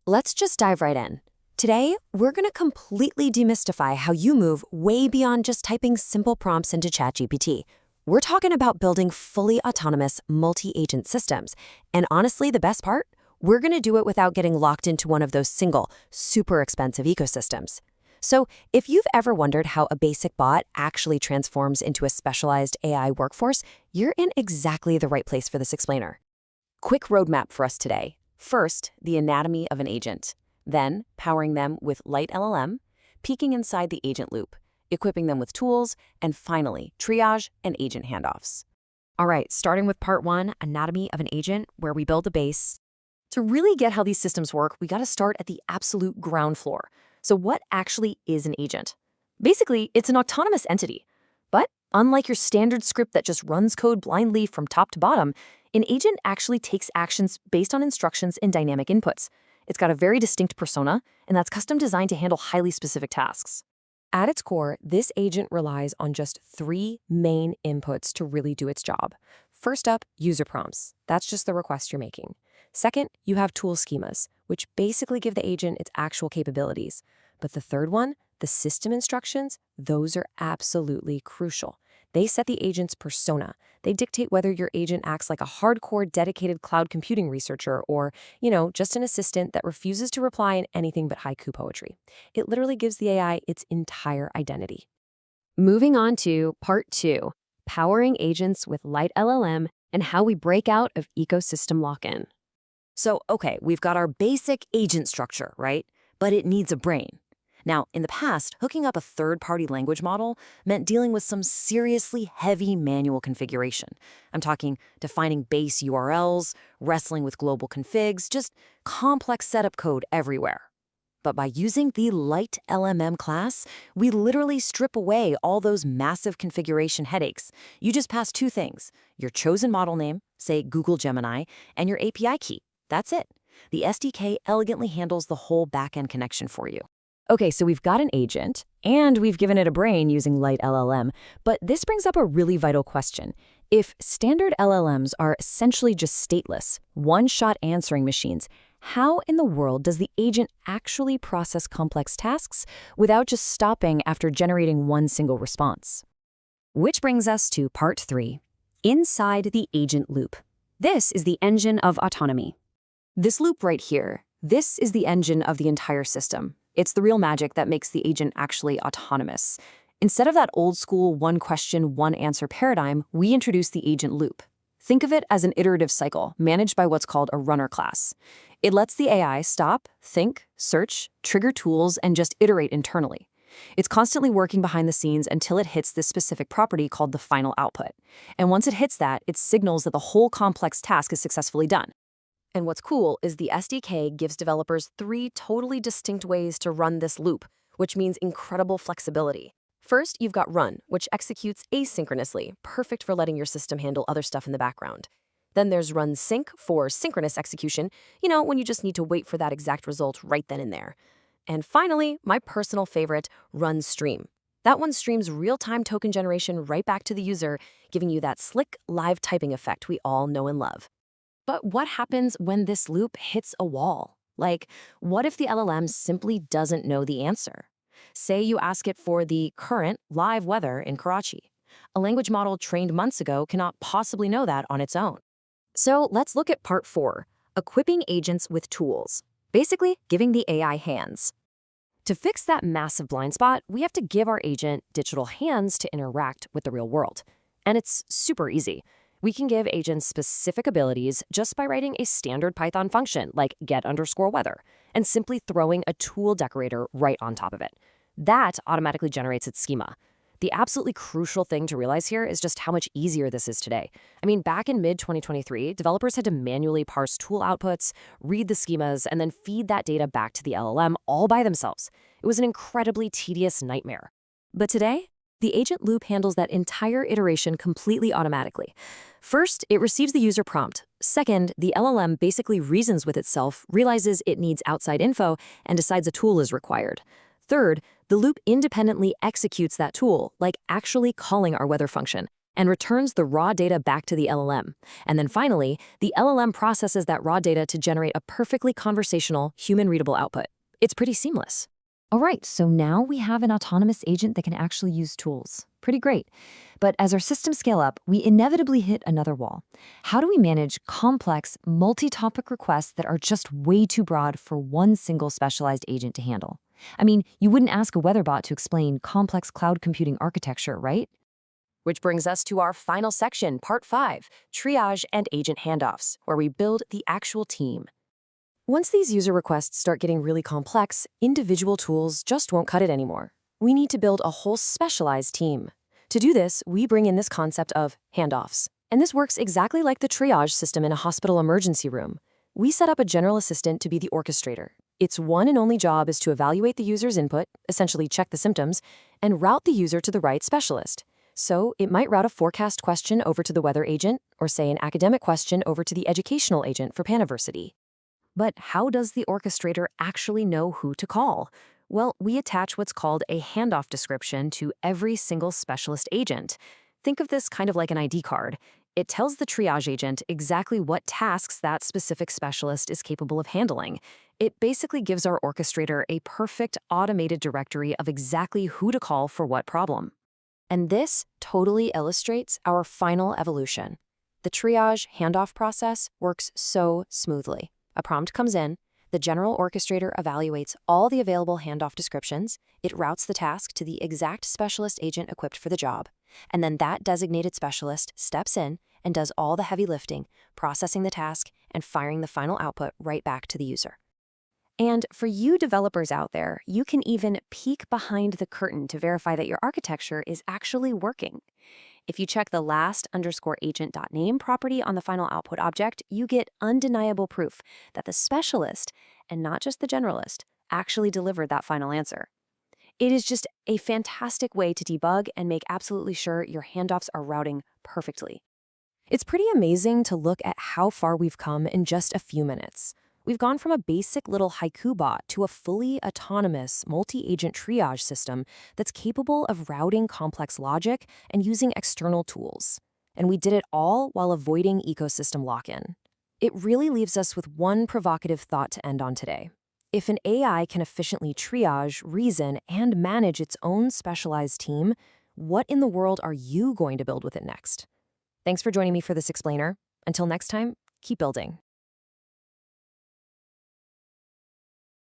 Let's just dive right in. Today, we're going to completely demystify how you move way beyond just typing simple prompts into ChatGPT. We're talking about building fully autonomous multi-agent systems. And honestly, the best part? We're going to do it without getting locked into one of those single, super expensive ecosystems. So, if you've ever wondered how a basic bot actually transforms into a specialized AI workforce, you're in exactly the right place for this explainer. Quick roadmap for us today. First, the anatomy of an agent. Then, powering them with Light LLM, peeking inside the agent loop, equipping them with tools, and finally, triage and agent handoffs. All right, starting with part one, anatomy of an agent, where we build the base. To really get how these systems work, we got to start at the absolute ground floor. So what actually is an agent? Basically, it's an autonomous entity. But unlike your standard script that just runs code blindly from top to bottom, an agent actually takes actions based on instructions and dynamic inputs. It's got a very distinct persona, and that's custom designed to handle highly specific tasks. At its core, this agent relies on just three main inputs to really do its job. First up, user prompts. That's just the request you're making. Second, you have tool schemas, which basically give the agent its actual capabilities. But the third one, the system instructions, those are absolutely crucial. They set the agent's persona. They dictate whether your agent acts like a hardcore dedicated cloud computing researcher or, just an assistant that refuses to reply in anything but haiku poetry. It literally gives the AI its entire identity. Moving on to part two, powering agents with Light LLM and how we break out of ecosystem lock-in. So, okay, we've got our basic agent structure, right? But it needs a brain. Now, in the past, hooking up a third-party language model meant dealing with some seriously heavy manual configuration. I'm talking defining base URLs, wrestling with global configs, just complex setup code everywhere. But by using the Light LMM class, we literally strip away all those massive configuration headaches. You just pass two things: your chosen model name, say Google Gemini, and your API key. That's it. The SDK elegantly handles the whole backend connection for you. Okay, so we've got an agent, and we've given it a brain using Light LLM, but this brings up a really vital question. If standard LLMs are essentially just stateless, one-shot answering machines, how in the world does the agent actually process complex tasks without just stopping after generating one single response? Which brings us to part three, inside the agent loop. This is the engine of autonomy. This loop right here, this is the engine of the entire system. It's the real magic that makes the agent actually autonomous. Instead of that old-school one-question, one-answer paradigm, we introduce the agent loop. Think of it as an iterative cycle managed by what's called a runner class. It lets the AI stop, think, search, trigger tools, and just iterate internally. It's constantly working behind the scenes until it hits this specific property called the final output. And once it hits that, it signals that the whole complex task is successfully done. And what's cool is the SDK gives developers three totally distinct ways to run this loop, which means incredible flexibility. First, you've got run, which executes asynchronously, perfect for letting your system handle other stuff in the background. Then there's run sync for synchronous execution, when you just need to wait for that exact result right then and there. And finally, my personal favorite, run stream. That one streams real-time token generation right back to the user, giving you that slick live typing effect we all know and love. But what happens when this loop hits a wall? Like, what if the LLM simply doesn't know the answer? Say you ask it for the current live weather in Karachi. A language model trained months ago cannot possibly know that on its own. So let's look at part four, equipping agents with tools. Basically, giving the AI hands. To fix that massive blind spot, we have to give our agent digital hands to interact with the real world. And it's super easy. We can give agents specific abilities just by writing a standard Python function like get_weather and simply throwing a tool decorator right on top of it. That automatically generates its schema. The absolutely crucial thing to realize here is just how much easier this is today. I mean, back in mid-2023, developers had to manually parse tool outputs, read the schemas, and then feed that data back to the LLM all by themselves. It was an incredibly tedious nightmare. But today, the agent loop handles that entire iteration completely automatically. First, it receives the user prompt. Second, the LLM basically reasons with itself, realizes it needs outside info, and decides a tool is required. Third, the loop independently executes that tool, like actually calling our weather function. and returns the raw data back to the LLM. And then finally, the LLM processes that raw data to generate a perfectly conversational, human-readable output. It's pretty seamless. All right, so now we have an autonomous agent that can actually use tools. Pretty great. But as our systems scale up, we inevitably hit another wall. How do we manage complex, multi-topic requests that are just way too broad for one single specialized agent to handle? I mean, you wouldn't ask a weather bot to explain complex cloud computing architecture, right? Which brings us to our final section, Part 5, Triage and Agent Handoffs, where we build the actual team. Once these user requests start getting really complex, individual tools just won't cut it anymore. We need to build a whole specialized team. To do this, we bring in this concept of handoffs. And this works exactly like the triage system in a hospital emergency room. We set up a general assistant to be the orchestrator. Its one and only job is to evaluate the user's input, essentially check the symptoms, and route the user to the right specialist. So it might route a forecast question over to the weather agent, or say an academic question over to the educational agent for Paniversity. But how does the orchestrator actually know who to call? Well, we attach what's called a handoff description to every single specialist agent. Think of this kind of like an ID card. It tells the triage agent exactly what tasks that specific specialist is capable of handling. It basically gives our orchestrator a perfect automated directory of exactly who to call for what problem. And this totally illustrates our final evolution. The triage handoff process works so smoothly. A prompt comes in, the general orchestrator evaluates all the available handoff descriptions, it routes the task to the exact specialist agent equipped for the job, and then that designated specialist steps in and does all the heavy lifting, processing the task and firing the final output right back to the user. And for you developers out there, you can even peek behind the curtain to verify that your architecture is actually working. If you check the last_agent.name property on the final output object, you get undeniable proof that the specialist, and not just the generalist, actually delivered that final answer. It is just a fantastic way to debug and make absolutely sure your handoffs are routing perfectly. It's pretty amazing to look at how far we've come in just a few minutes. We've gone from a basic little haiku bot to a fully autonomous multi-agent triage system that's capable of routing complex logic and using external tools. And we did it all while avoiding ecosystem lock-in. It really leaves us with one provocative thought to end on today. If an AI can efficiently triage, reason, and manage its own specialized team, what in the world are you going to build with it next? Thanks for joining me for this explainer. Until next time, keep building.